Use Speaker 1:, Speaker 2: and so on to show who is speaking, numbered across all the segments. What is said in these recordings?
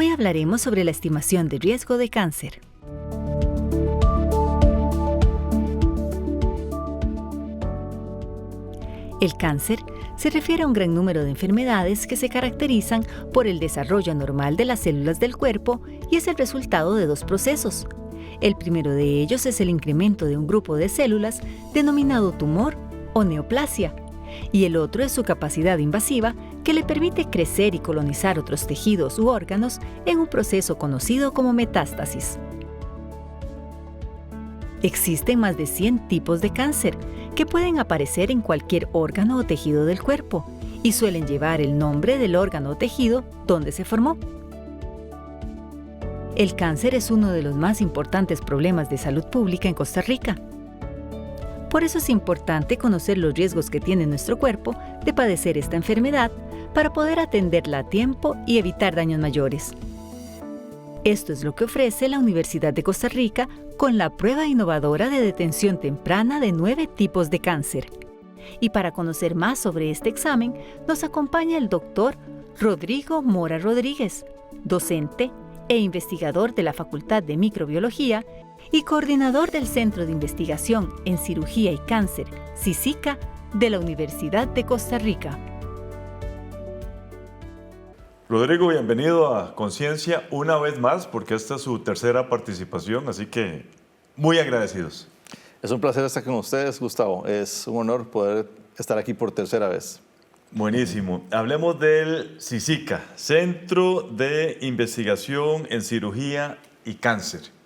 Speaker 1: Hoy hablaremos sobre la estimación de riesgo de cáncer. El cáncer se refiere a un gran número de enfermedades que se caracterizan por el desarrollo anormal de las células del cuerpo y es el resultado de dos procesos. El primero de ellos es el incremento de un grupo de células denominado tumor o neoplasia, y el otro es su capacidad invasiva que le permite crecer y colonizar otros tejidos u órganos en un proceso conocido como metástasis. Existen más de 100 tipos de cáncer que pueden aparecer en cualquier órgano o tejido del cuerpo y suelen llevar el nombre del órgano o tejido donde se formó. El cáncer es uno de los más importantes problemas de salud pública en Costa Rica. Por eso es importante conocer los riesgos que tiene nuestro cuerpo de padecer esta enfermedad para poder atenderla a tiempo y evitar daños mayores. Esto es lo que ofrece la Universidad de Costa Rica con la prueba innovadora de detección temprana de 9 tipos de cáncer. Y para conocer más sobre este examen, nos acompaña el doctor Rodrigo Mora Rodríguez, docente e investigador de la Facultad de Microbiología y coordinador del Centro de Investigación en Cirugía y Cáncer, CICICA, de la Universidad de Costa Rica.
Speaker 2: Rodrigo, bienvenido a Conciencia una vez más, porque esta es su tercera participación, así que muy agradecidos.
Speaker 3: Es un placer estar con ustedes, Gustavo. Es un honor poder estar aquí por tercera vez.
Speaker 2: Buenísimo. Hablemos del CICICA, Centro de Investigación en Cirugía y Cáncer.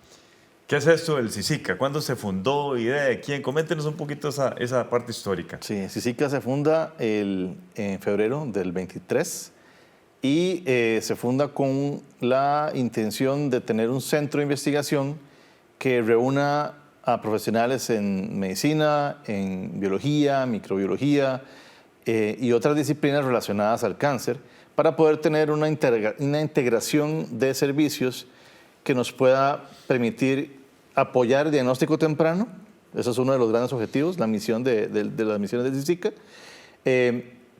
Speaker 2: ¿Qué es esto del CICICA? ¿Cuándo se fundó? ¿Idea de quién? Coméntenos un poquito esa parte histórica.
Speaker 3: Sí, CICICA se funda en febrero del 23 y se funda con la intención de tener un centro de investigación que reúna a profesionales en medicina, en biología, microbiología y otras disciplinas relacionadas al cáncer para poder tener una integración de servicios que nos pueda permitir apoyar el diagnóstico temprano. Eso es uno de los grandes objetivos, la misión de las misiones de CICICA.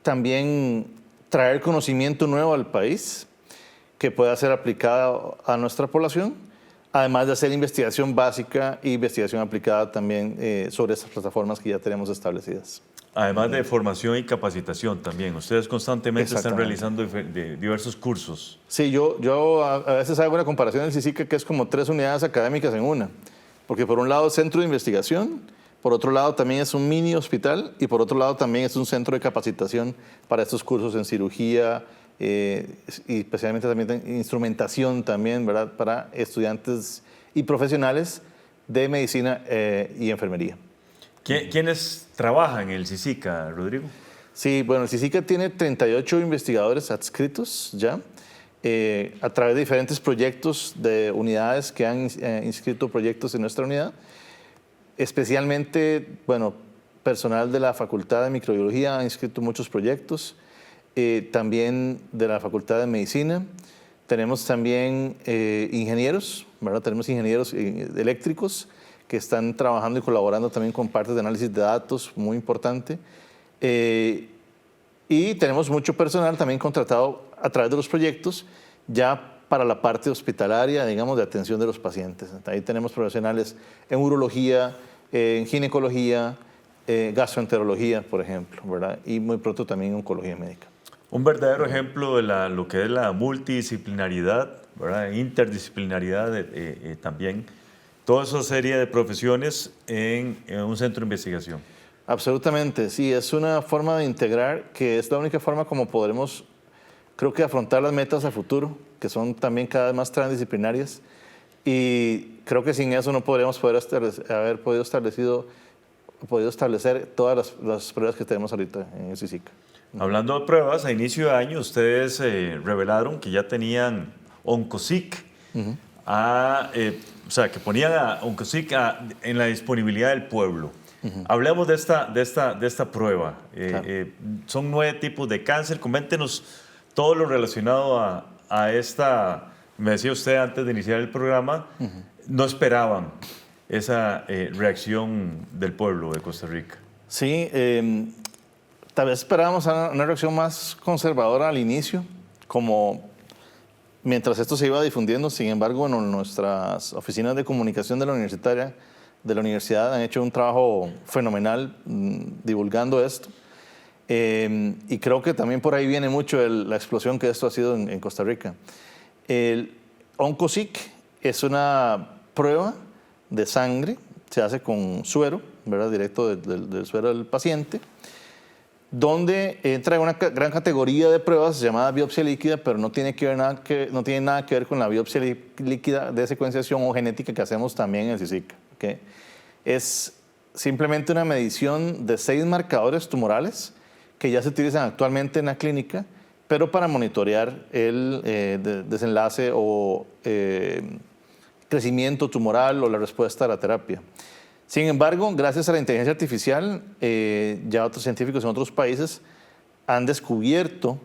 Speaker 3: También traer conocimiento nuevo al país que pueda ser aplicado a nuestra población, además de hacer investigación básica e investigación aplicada también sobre estas plataformas que ya tenemos establecidas.
Speaker 2: Además de formación y capacitación también. Ustedes constantemente están realizando diversos cursos.
Speaker 3: Sí, yo a veces hago una comparación del CICICA que es como 3 unidades académicas en una. Porque por un lado es centro de investigación, por otro lado también es un mini hospital y por otro lado también es un centro de capacitación para estos cursos en cirugía y especialmente también en instrumentación también, ¿verdad? Para estudiantes y profesionales de medicina y enfermería.
Speaker 2: ¿Quiénes trabajan en el CICICA, Rodrigo?
Speaker 3: Sí, bueno, el CICICA tiene 38 investigadores adscritos ya, a través de diferentes proyectos de unidades que han inscrito proyectos en nuestra unidad. Especialmente, bueno, personal de la Facultad de Microbiología ha inscrito muchos proyectos, también de la Facultad de Medicina. Tenemos también ingenieros, ¿verdad? Tenemos ingenieros eléctricos que están trabajando y colaborando también con partes de análisis de datos, muy importante. Y tenemos mucho personal también contratado a través de los proyectos ya para la parte hospitalaria, digamos, de atención de los pacientes. Ahí tenemos profesionales en urología, en ginecología, gastroenterología, por ejemplo, ¿verdad? Y muy pronto también en oncología médica.
Speaker 2: Un verdadero ejemplo de lo que es la multidisciplinaridad, ¿verdad? Interdisciplinaridad también. Toda esa serie de profesiones en un centro de investigación.
Speaker 3: Absolutamente, sí, es una forma de integrar que es la única forma como podremos, creo que, afrontar las metas a futuro, que son también cada vez más transdisciplinarias, y creo que sin eso no podríamos haber podido establecer todas las pruebas que tenemos ahorita en el CICICA.
Speaker 2: Hablando de pruebas, a inicio de año ustedes revelaron que ya tenían OncoSic, o sea, que ponían a OncoSic en la disponibilidad del pueblo. Hablemos de esta prueba.
Speaker 3: Claro.
Speaker 2: Son 9 tipos de cáncer. Coméntenos todo lo relacionado a esta. Me decía usted antes de iniciar el programa, no esperaban esa reacción del pueblo de Costa Rica.
Speaker 3: Sí, tal vez esperábamos una reacción más conservadora al inicio, como mientras esto se iba difundiendo, sin embargo, bueno, nuestras oficinas de comunicación de la universidad han hecho un trabajo fenomenal divulgando esto. Y creo que también por ahí viene mucho la explosión que esto ha sido en Costa Rica. El OncoSick es una prueba de sangre, se hace con suero, ¿verdad? Directo del suero del paciente, donde entra en una gran categoría de pruebas llamada biopsia líquida, pero no tiene nada que ver con la biopsia líquida de secuenciación o genética que hacemos también en el CICIC. ¿Okay? Es simplemente una medición de 6 marcadores tumorales que ya se utilizan actualmente en la clínica, pero para monitorear el desenlace o crecimiento tumoral o la respuesta a la terapia. Sin embargo, gracias a la inteligencia artificial, ya otros científicos en otros países han descubierto,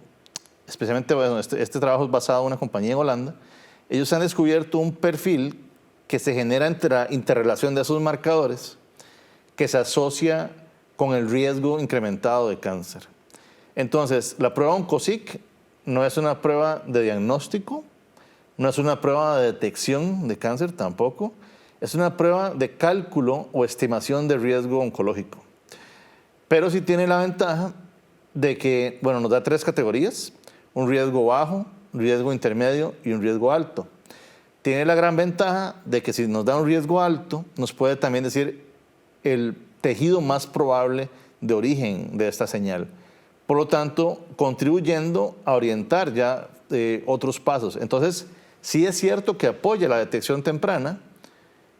Speaker 3: especialmente bueno, este trabajo es basado en una compañía en Holanda, ellos han descubierto un perfil que se genera entre la interrelación de esos marcadores que se asocia con el riesgo incrementado de cáncer. Entonces, la prueba OncoSick no es una prueba de diagnóstico, no es una prueba de detección de cáncer tampoco, es una prueba de cálculo o estimación de riesgo oncológico. Pero sí tiene la ventaja de que, bueno, nos da 3 categorías, un riesgo bajo, un riesgo intermedio y un riesgo alto. Tiene la gran ventaja de que si nos da un riesgo alto, nos puede también decir el tejido más probable de origen de esta señal. Por lo tanto, contribuyendo a orientar ya otros pasos. Entonces, sí es cierto que apoya la detección temprana,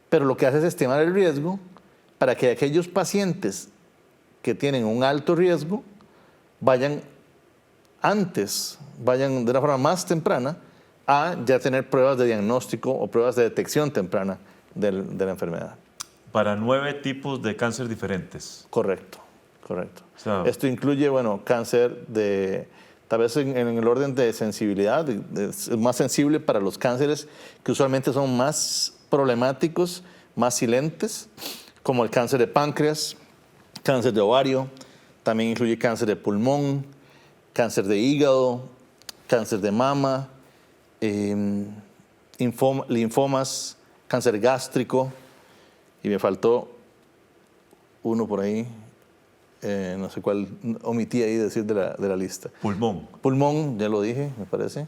Speaker 3: pero lo que hace es estimar el riesgo para que aquellos pacientes que tienen un alto riesgo vayan de una forma más temprana a ya tener pruebas de diagnóstico o pruebas de detección temprana de la enfermedad.
Speaker 2: Para 9 tipos de cáncer diferentes.
Speaker 3: Correcto.
Speaker 2: O sea,
Speaker 3: esto incluye, bueno, cáncer tal vez en el orden de sensibilidad, es más sensible para los cánceres que usualmente son más problemáticos, más silentes, como el cáncer de páncreas, cáncer de ovario, también incluye cáncer de pulmón, cáncer de hígado, cáncer de mama, linfomas, cáncer gástrico, y me faltó uno por ahí, no sé cuál omití ahí decir de la lista. Pulmón, ya lo dije, me parece.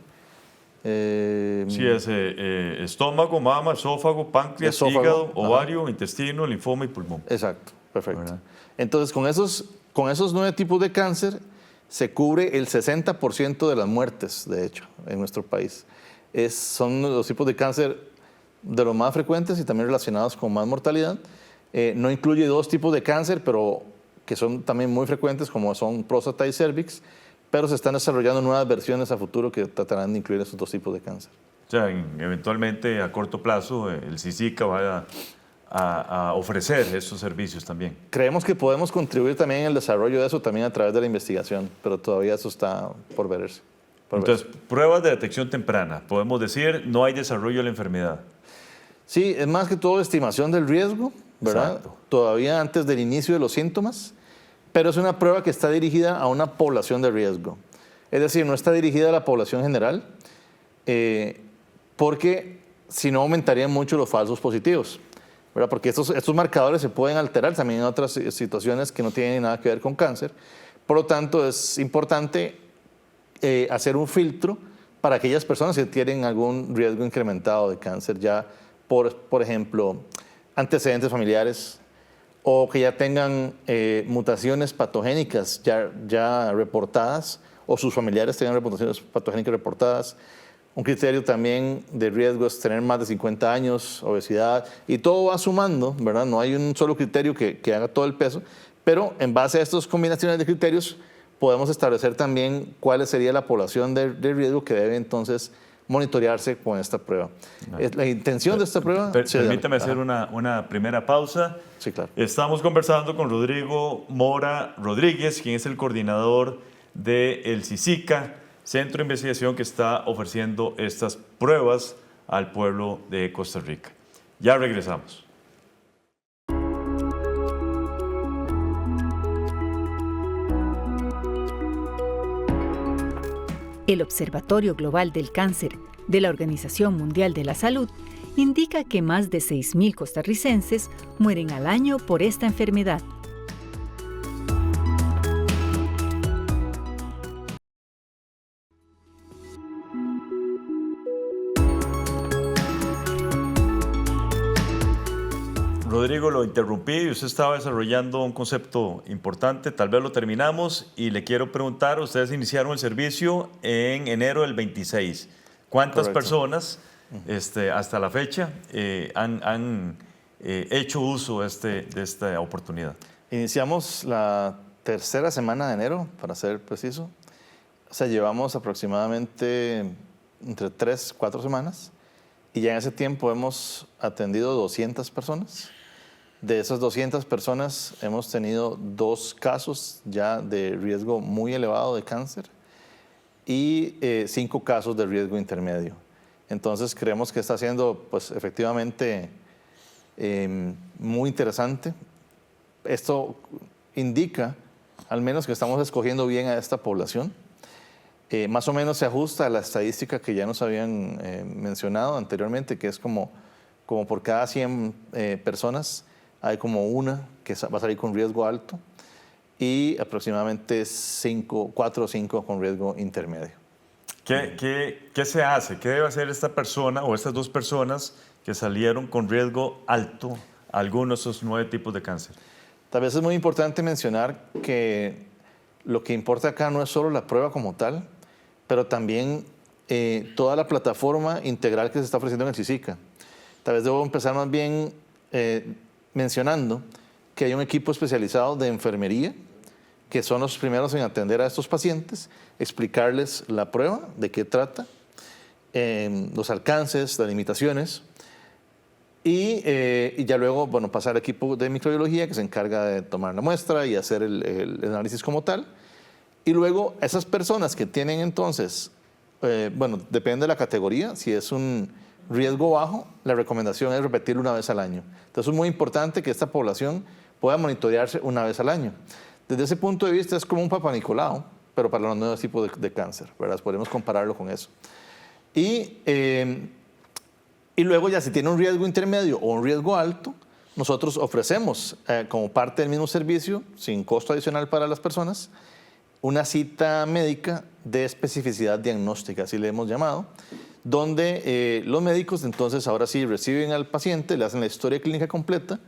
Speaker 2: Sí, es estómago, mama, esófago, páncreas, hígado, ovario, intestino, linfoma y pulmón.
Speaker 3: Exacto, perfecto. ¿Verdad? Entonces, con esos 9 tipos de cáncer se cubre el 60% de las muertes, de hecho, en nuestro país. Son los tipos de cáncer de los más frecuentes y también relacionados con más mortalidad. No incluye 2 tipos de cáncer, pero que son también muy frecuentes, como son próstata y cervix, pero se están desarrollando nuevas versiones a futuro que tratarán de incluir esos 2 tipos de cáncer.
Speaker 2: O sea, eventualmente a corto plazo el CICICA va a ofrecer esos servicios también.
Speaker 3: Creemos que podemos contribuir también en el desarrollo de eso también a través de la investigación, pero todavía eso está por verse.
Speaker 2: Entonces, pruebas de detección temprana, podemos decir, no hay desarrollo de la enfermedad.
Speaker 3: Sí, es más que todo estimación del riesgo, ¿verdad?
Speaker 2: Exacto.
Speaker 3: Todavía antes del inicio de los síntomas, pero es una prueba que está dirigida a una población de riesgo. Es decir, no está dirigida a la población general, porque si no aumentarían mucho los falsos positivos, ¿verdad? Porque estos marcadores se pueden alterar también en otras situaciones que no tienen nada que ver con cáncer. Por lo tanto, es importante hacer un filtro para aquellas personas que tienen algún riesgo incrementado de cáncer, ya por ejemplo, antecedentes familiares, o que ya tengan mutaciones patogénicas ya reportadas, o sus familiares tengan mutaciones patogénicas reportadas. Un criterio también de riesgo es tener más de 50 años, obesidad, y todo va sumando, ¿verdad? No hay un solo criterio que haga todo el peso, pero en base a estas combinaciones de criterios podemos establecer también cuál sería la población de riesgo que debe entonces monitorearse con esta prueba. La intención de esta prueba...
Speaker 2: Permítame hacer una primera pausa.
Speaker 3: Sí, claro.
Speaker 2: Estamos conversando con Rodrigo Mora Rodríguez, quien es el coordinador del CICICA, Centro de Investigación que está ofreciendo estas pruebas al pueblo de Costa Rica. Ya regresamos.
Speaker 1: El Observatorio Global del Cáncer de la Organización Mundial de la Salud indica que más de 6.000 costarricenses mueren al año por esta enfermedad.
Speaker 2: Rodrigo, lo interrumpí y usted estaba desarrollando un concepto importante, tal vez lo terminamos y le quiero preguntar, ustedes iniciaron el servicio en enero del 26. ¿Cuántas
Speaker 3: Correcto.
Speaker 2: personas hasta la fecha han hecho uso de esta oportunidad?
Speaker 3: Iniciamos la tercera semana de enero, para ser preciso. O sea, llevamos aproximadamente entre 3 y 4 semanas y ya en ese tiempo hemos atendido 200 personas. De esas 200 personas hemos tenido 2 casos ya de riesgo muy elevado de cáncer y 5 casos de riesgo intermedio. Entonces creemos que está siendo pues, efectivamente muy interesante. Esto indica al menos que estamos escogiendo bien a esta población. Más o menos se ajusta a la estadística que ya nos habían mencionado anteriormente, que es como por cada 100 personas hay como una que va a salir con riesgo alto y aproximadamente 4 o 5 con riesgo intermedio.
Speaker 2: ¿Qué se hace? ¿Qué debe hacer esta persona o estas 2 personas que salieron con riesgo alto a alguno de esos 9 tipos de cáncer?
Speaker 3: Tal vez es muy importante mencionar que lo que importa acá no es solo la prueba como tal, pero también toda la plataforma integral que se está ofreciendo en el CICICA. Tal vez debo empezar más bien mencionando que hay un equipo especializado de enfermería que son los primeros en atender a estos pacientes, explicarles la prueba, de qué trata, los alcances, las limitaciones, y ya luego pasar al equipo de microbiología que se encarga de tomar la muestra y hacer el análisis como tal. Y luego esas personas que tienen entonces, depende de la categoría, si es un riesgo bajo, la recomendación es repetirlo una vez al año. Entonces es muy importante que esta población pueda monitorearse una vez al año. Desde ese punto de vista es como un Papá Nicolau, pero para los nuevos tipos de cáncer, ¿verdad? Podemos compararlo con eso. Y luego ya si tiene un riesgo intermedio o un riesgo alto, nosotros ofrecemos como parte del mismo servicio, sin costo adicional para las personas, una cita médica de especificidad diagnóstica, así le hemos llamado, donde los médicos entonces ahora sí reciben al paciente, le hacen la historia clínica completa,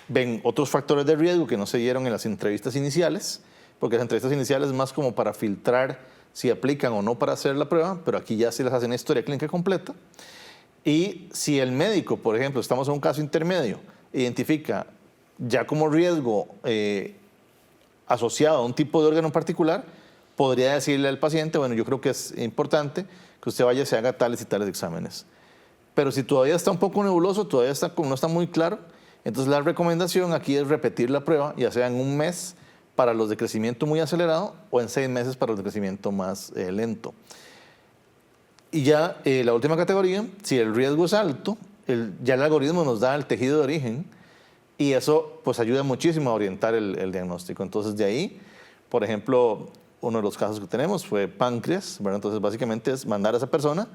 Speaker 3: ven otros factores de riesgo que no se dieron en las entrevistas iniciales, porque las entrevistas iniciales es más como para filtrar si aplican o no para hacer la prueba, pero aquí ya se les hace una historia clínica completa. Y si el médico, por ejemplo, estamos en un caso intermedio, identifica ya como riesgo asociado a un tipo de órgano en particular, podría decirle al paciente, bueno, yo creo que es importante que usted vaya y se haga tales y tales exámenes. Pero si todavía está un poco nebuloso, todavía no está muy claro, entonces la recomendación aquí es repetir la prueba, ya sea en un mes para los de crecimiento muy acelerado o en 6 meses para los de crecimiento más lento. Y ya la última categoría, si el riesgo es alto, ya el algoritmo nos da el tejido de origen y eso pues ayuda muchísimo a orientar el diagnóstico. Entonces de ahí, por ejemplo, uno de los casos que tenemos fue páncreas, ¿verdad? Entonces básicamente es mandar a esa persona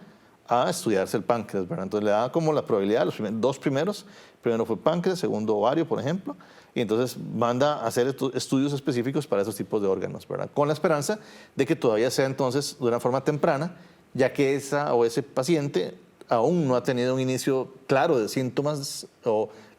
Speaker 3: a estudiarse el páncreas, ¿verdad? Entonces le da como la probabilidad, los 2 primeros, primero fue páncreas, segundo ovario, por ejemplo, y entonces manda a hacer estudios específicos para esos tipos de órganos, ¿verdad? Con la esperanza de que todavía sea entonces de una forma temprana, ya que esa o ese paciente aún no ha tenido un inicio claro de síntomas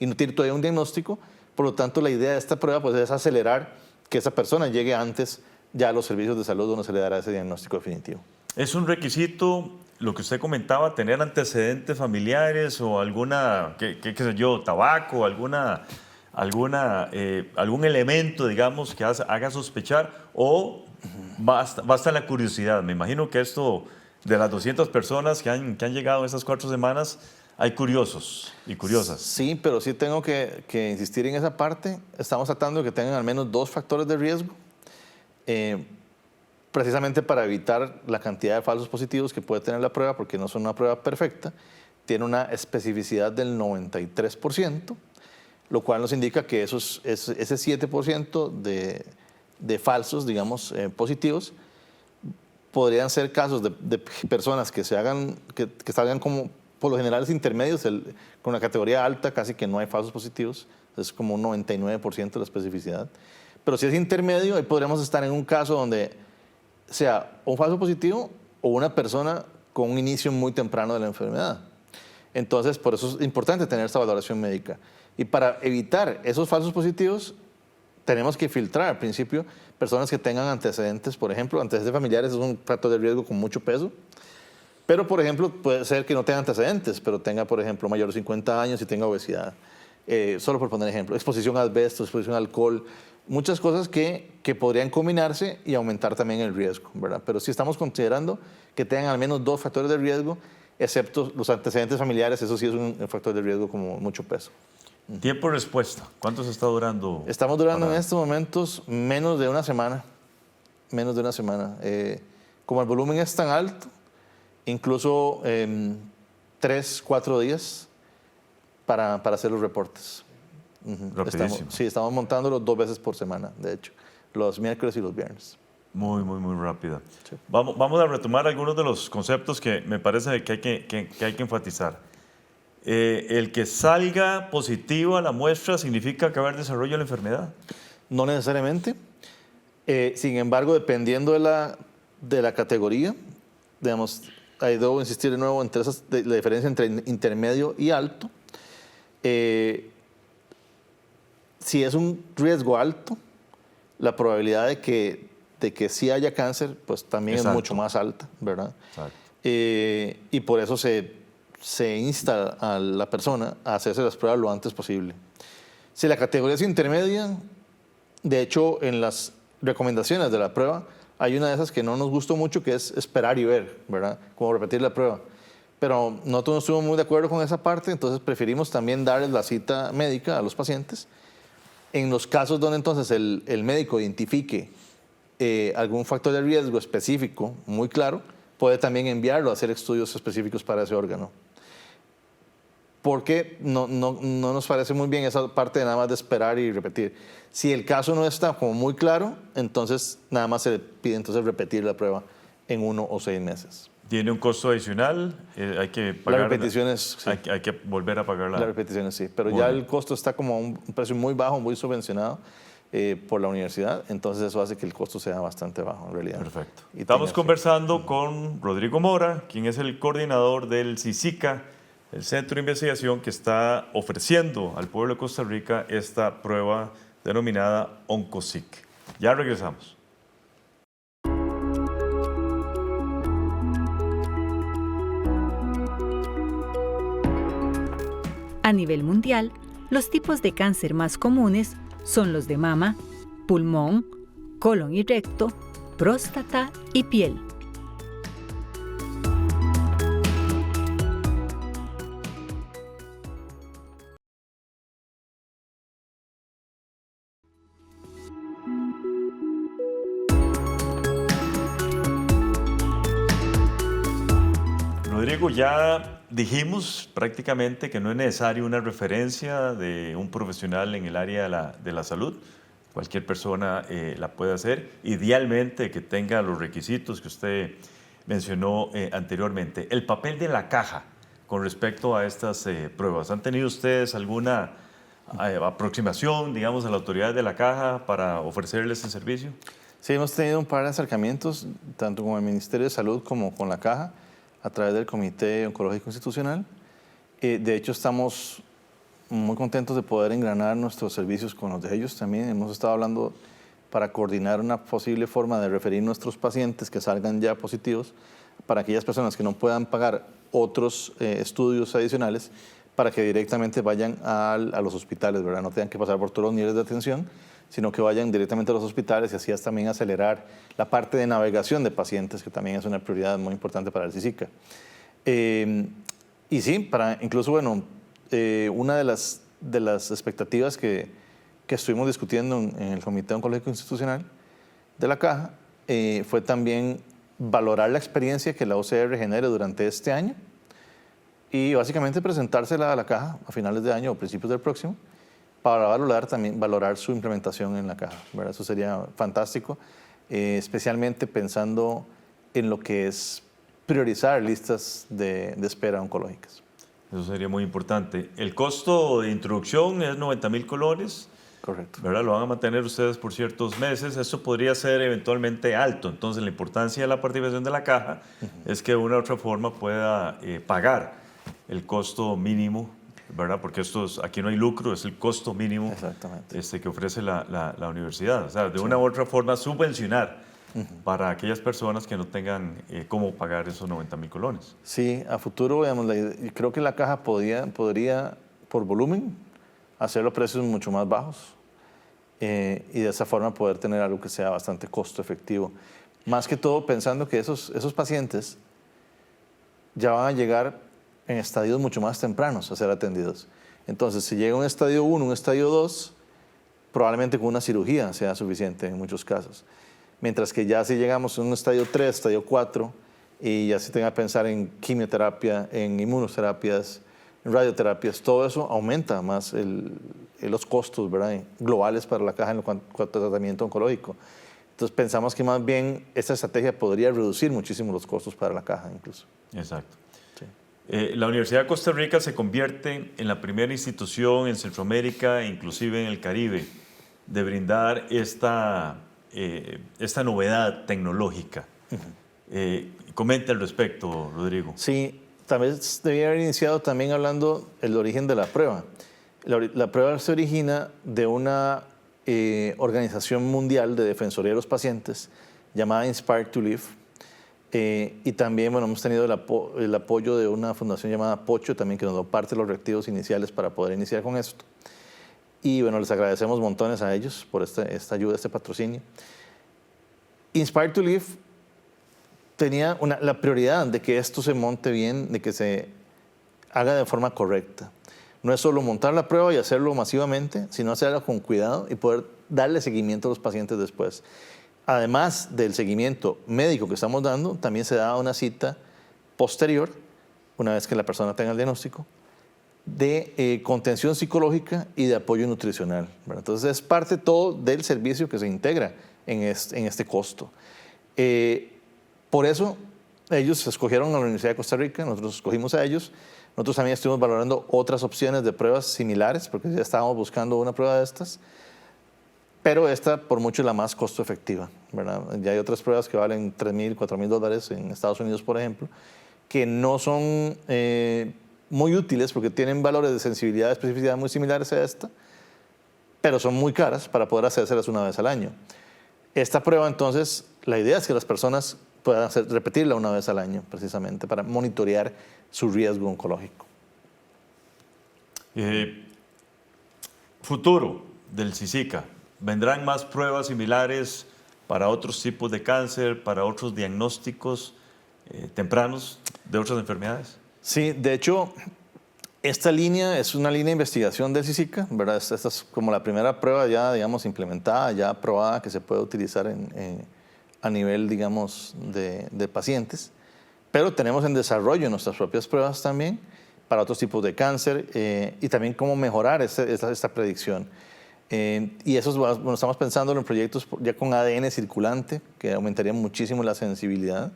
Speaker 3: y no tiene todavía un diagnóstico, por lo tanto la idea de esta prueba pues, es acelerar que esa persona llegue antes ya a los servicios de salud donde se le dará ese diagnóstico definitivo.
Speaker 2: ¿Es un requisito, lo que usted comentaba, tener antecedentes familiares o alguna, qué sé yo, tabaco, algún elemento, digamos, que haga sospechar o basta la curiosidad? Me imagino que esto, de las 200 personas que han llegado en estas 4 semanas, hay curiosos y curiosas.
Speaker 3: Sí, pero sí tengo que insistir en esa parte. Estamos tratando de que tengan al menos 2 factores de riesgo, precisamente para evitar la cantidad de falsos positivos que puede tener la prueba, porque no son una prueba perfecta. Tiene una especificidad del 93%, lo cual nos indica que ese 7% de falsos, digamos, positivos, podrían ser casos de personas que salgan como, por lo general, intermedios, con la categoría alta casi que no hay falsos positivos, es como un 99% de la especificidad. Pero si es intermedio, ahí podríamos estar en un caso donde sea un falso positivo o una persona con un inicio muy temprano de la enfermedad. Entonces, por eso es importante tener esta valoración médica. Y para evitar esos falsos positivos, tenemos que filtrar al principio personas que tengan antecedentes, por ejemplo, antecedentes familiares es un factor de riesgo con mucho peso. Pero, por ejemplo, puede ser que no tenga antecedentes, pero tenga, por ejemplo, mayor de 50 años y tenga obesidad. Solo por poner ejemplo, exposición a asbesto, exposición a alcohol, muchas cosas que podrían combinarse y aumentar también el riesgo, ¿verdad? Pero sí estamos considerando que tengan al menos 2 factores de riesgo, excepto los antecedentes familiares, eso sí es un factor de riesgo como mucho peso.
Speaker 2: Tiempo de respuesta, ¿cuánto se está durando?
Speaker 3: Estamos durando en estos momentos menos de una semana, menos de una semana. Como el volumen es tan alto, incluso 3, 4 días para hacer los reportes.
Speaker 2: Rapidísimo.
Speaker 3: Estamos montándolo 2 veces por semana, de hecho, los miércoles y los viernes.
Speaker 2: Muy rápida.
Speaker 3: Sí.
Speaker 2: Vamos a retomar algunos de los conceptos que me parece que hay que enfatizar. El que salga positivo a la muestra significa que va a haber desarrollo de la enfermedad.
Speaker 3: No necesariamente. Sin embargo, dependiendo de la categoría, digamos, ahí debo insistir de nuevo entre la diferencia entre intermedio y alto. Si es un riesgo alto, la probabilidad de que sí haya cáncer, pues también es mucho más alta, ¿verdad? Y por eso se insta a la persona a hacerse las pruebas lo antes posible. Si la categoría es intermedia, de hecho, en las recomendaciones de la prueba, hay una de esas que no nos gustó mucho, que es esperar y ver, ¿verdad? Como repetir la prueba. Pero nosotros no estuvimos muy de acuerdo con esa parte, entonces preferimos también darles la cita médica a los pacientes. En los casos donde entonces el médico identifique algún factor de riesgo específico muy claro, puede también enviarlo a hacer estudios específicos para ese órgano. Porque no nos parece muy bien esa parte de nada más de esperar y repetir. Si el caso no está como muy claro, entonces nada más se le pide entonces repetir la prueba en 1 o 6 meses.
Speaker 2: ¿Tiene un costo adicional? ¿Hay que pagar?
Speaker 3: Las repeticiones, sí.
Speaker 2: Hay que volver a pagar
Speaker 3: Las repeticiones, sí. Pero ya el costo está como a un precio muy bajo, muy subvencionado por la universidad. Entonces eso hace que el costo sea bastante bajo, en realidad.
Speaker 2: Perfecto. Estamos conversando con Rodrigo Mora, quien es el coordinador del CICICA, el Centro de Investigación que está ofreciendo al pueblo de Costa Rica esta prueba denominada OncoSick. Ya regresamos.
Speaker 1: A nivel mundial, los tipos de cáncer más comunes son los de mama, pulmón, colon y recto, próstata y piel.
Speaker 2: Rodrigo, ya dijimos prácticamente que no es necesario una referencia de un profesional en el área de la salud. Cualquier persona la puede hacer, idealmente que tenga los requisitos que usted mencionó anteriormente. El papel de la caja con respecto a estas pruebas. ¿Han tenido ustedes alguna aproximación, digamos, a la autoridad de la caja para ofrecerles el servicio?
Speaker 3: Sí, hemos tenido un par de acercamientos, tanto con el Ministerio de Salud como con la caja, a través del Comité Oncológico Institucional. De hecho, estamos muy contentos de poder engranar nuestros servicios con los de ellos también. Hemos estado hablando para coordinar una posible forma de referir nuestros pacientes que salgan ya positivos para aquellas personas que no puedan pagar otros estudios adicionales, para que directamente vayan a los hospitales, ¿verdad? No tengan que pasar por todos los niveles de atención, sino que vayan directamente a los hospitales y así es también acelerar la parte de navegación de pacientes, que también es una prioridad muy importante para el CICICA. Y sí, incluso, bueno, una de las expectativas que estuvimos discutiendo en el Comité Oncológico Institucional de la Caja fue también valorar la experiencia que la OCR genere durante este año y básicamente presentársela a la Caja a finales de año o principios del próximo, para valorar su implementación en la caja, ¿verdad? Eso sería fantástico, especialmente pensando en lo que es priorizar listas de espera oncológicas.
Speaker 2: Eso sería muy importante. El costo de introducción es 90,000 colones.
Speaker 3: Correcto.
Speaker 2: ¿Verdad? Lo van a mantener ustedes por ciertos meses. Eso podría ser eventualmente alto. Entonces, la importancia de la participación de la caja es que de una u otra forma pueda pagar el costo mínimo, ¿verdad? Porque aquí no hay lucro, es el costo mínimo que ofrece la universidad. O sea, de una u otra forma subvencionar para aquellas personas que no tengan cómo pagar esos 90,000 colones.
Speaker 3: Sí, a futuro, digamos, creo que la caja podría, por volumen, hacer los precios mucho más bajos y de esa forma poder tener algo que sea bastante costo efectivo. Más que todo pensando que esos pacientes ya van a llegar en estadios mucho más tempranos a ser atendidos. Entonces, si llega un estadio 1, un estadio 2, probablemente con una cirugía sea suficiente en muchos casos. Mientras que ya si llegamos a un estadio 3, estadio 4, y ya se tenga que pensar en quimioterapia, en inmunoterapias, en radioterapias, todo eso aumenta más los costos, ¿verdad?, globales para la caja en cuanto a tratamiento oncológico. Entonces pensamos que más bien esta estrategia podría reducir muchísimo los costos para la caja incluso.
Speaker 2: Exacto.
Speaker 3: Sí.
Speaker 2: La Universidad de Costa Rica se convierte en la primera institución en Centroamérica, inclusive en el Caribe, de brindar esta novedad tecnológica. Comente al respecto, Rodrigo.
Speaker 3: Sí, tal vez debía haber iniciado también hablando del origen de la prueba. La prueba se origina de una organización mundial de defensoría de los pacientes llamada Inspire to Live. Y también, bueno, hemos tenido el apoyo de una fundación llamada Pocho, también que nos dio parte de los reactivos iniciales para poder iniciar con esto. Y bueno, les agradecemos montones a ellos por esta ayuda, este patrocinio. Inspire to Live tenía la prioridad de que esto se monte bien, de que se haga de forma correcta. No es solo montar la prueba y hacerlo masivamente, sino hacerlo con cuidado y poder darle seguimiento a los pacientes después. Además del seguimiento médico que estamos dando, también se da una cita posterior, una vez que la persona tenga el diagnóstico, de contención psicológica y de apoyo nutricional, ¿verdad? Entonces es parte todo del servicio que se integra en este costo. Por eso ellos escogieron a la Universidad de Costa Rica, nosotros escogimos a ellos. Nosotros también estuvimos valorando otras opciones de pruebas similares, porque ya estábamos buscando una prueba de estas, pero esta por mucho es la más costo efectiva, ¿verdad? Ya hay otras pruebas que valen $3,000, $4,000 en Estados Unidos, por ejemplo, que no son muy útiles porque tienen valores de sensibilidad y especificidad muy similares a esta, pero son muy caras para poder hacérselas una vez al año. Esta prueba, entonces, la idea es que las personas puedan repetirla una vez al año, precisamente, para monitorear su riesgo oncológico.
Speaker 2: Futuro del CICICA. ¿Vendrán más pruebas similares para otros tipos de cáncer, para otros diagnósticos tempranos de otras enfermedades?
Speaker 3: Sí, de hecho, esta línea es una línea de investigación del CICICA, ¿verdad? Esta es como la primera prueba ya, digamos, implementada, ya aprobada, que se puede utilizar a nivel, digamos, de pacientes. Pero tenemos en desarrollo nuestras propias pruebas también para otros tipos de cáncer y también cómo mejorar esta predicción. Y eso, bueno, estamos pensando en proyectos ya con ADN circulante, que aumentaría muchísimo la sensibilidad.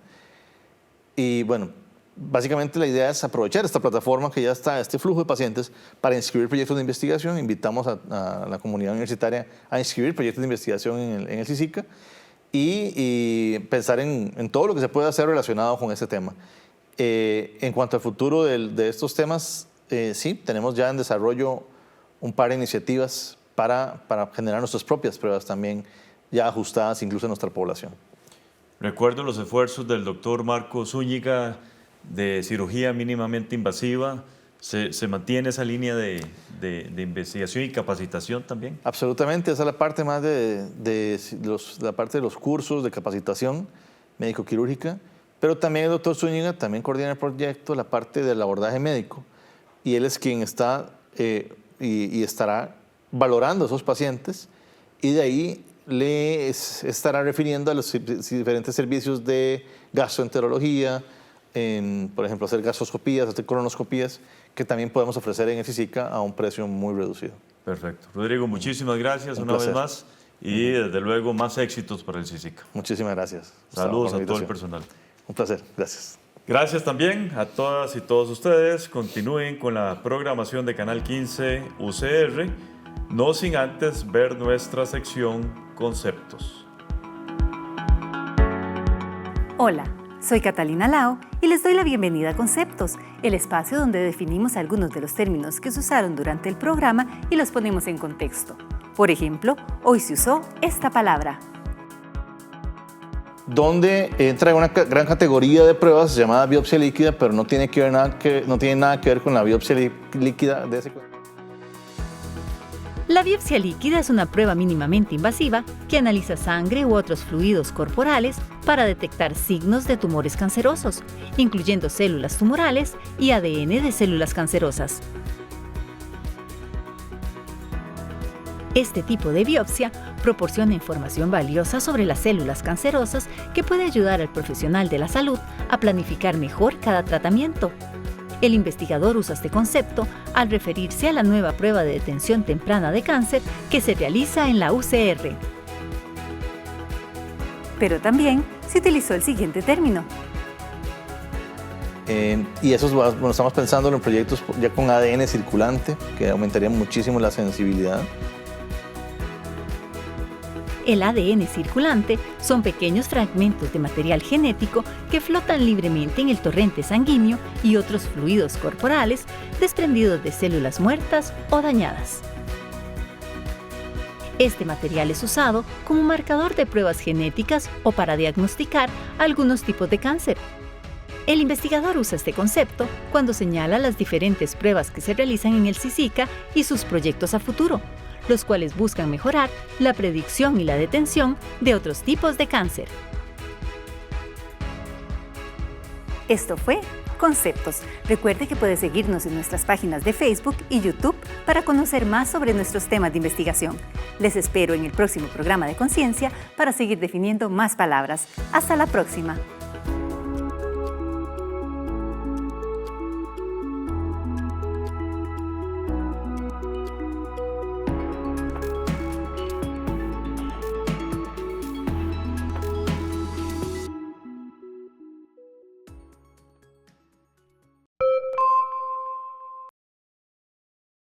Speaker 3: Y bueno, básicamente la idea es aprovechar esta plataforma que ya está, este flujo de pacientes, para inscribir proyectos de investigación. Invitamos a la comunidad universitaria a inscribir proyectos de investigación en el CICICA y pensar en todo lo que se puede hacer relacionado con este tema. En cuanto al futuro de estos temas, sí, tenemos ya en desarrollo un par de iniciativas para generar nuestras propias pruebas también, ya ajustadas incluso a nuestra población.
Speaker 2: Recuerdo los esfuerzos del doctor Marco Zúñiga de cirugía mínimamente invasiva. ¿Se mantiene esa línea de investigación y capacitación también?
Speaker 3: Absolutamente, esa es la parte más la parte de los cursos de capacitación médico-quirúrgica, pero también el doctor Zúñiga también coordina el proyecto, la parte del abordaje médico, y él es quien está y estará valorando a esos pacientes, y de ahí estará refiriendo a los diferentes servicios de gastroenterología, por ejemplo, hacer gastroscopías, hacer colonoscopías, que también podemos ofrecer en el CICICA a un precio muy reducido.
Speaker 2: Perfecto. Rodrigo, muchísimas gracias una vez más y desde luego más éxitos para el CICICA.
Speaker 3: Muchísimas gracias.
Speaker 2: Saludos a todo el personal.
Speaker 3: Un placer, gracias.
Speaker 2: Gracias también a todas y todos ustedes. Continúen con la programación de Canal 15 UCR, no sin antes ver nuestra sección Conceptos.
Speaker 1: Hola, soy Catalina Lao y les doy la bienvenida a Conceptos, el espacio donde definimos algunos de los términos que se usaron durante el programa y los ponemos en contexto. Por ejemplo, hoy se usó esta palabra.
Speaker 3: Donde entra una gran categoría de pruebas llamada biopsia líquida, pero no tiene nada que ver con la biopsia líquida de ese cuerpo.
Speaker 1: La biopsia líquida es una prueba mínimamente invasiva que analiza sangre u otros fluidos corporales para detectar signos de tumores cancerosos, incluyendo células tumorales y ADN de células cancerosas. Este tipo de biopsia proporciona información valiosa sobre las células cancerosas que puede ayudar al profesional de la salud a planificar mejor cada tratamiento. El investigador usa este concepto al referirse a la nueva prueba de detección temprana de cáncer que se realiza en la UCR. Pero también se utilizó el siguiente término.
Speaker 3: Y eso bueno, estamos pensando en proyectos ya con ADN circulante, que aumentaría muchísimo la sensibilidad.
Speaker 1: El ADN circulante son pequeños fragmentos de material genético que flotan libremente en el torrente sanguíneo y otros fluidos corporales desprendidos de células muertas o dañadas. Este material es usado como marcador de pruebas genéticas o para diagnosticar algunos tipos de cáncer. El investigador usa este concepto cuando señala las diferentes pruebas que se realizan en el CICICA y sus proyectos a futuro, los cuales buscan mejorar la predicción y la detención de otros tipos de cáncer. Esto fue Conceptos. Recuerde que puede seguirnos en nuestras páginas de Facebook y YouTube para conocer más sobre nuestros temas de investigación. Les espero en el próximo programa de Conciencia para seguir definiendo más palabras. Hasta la próxima.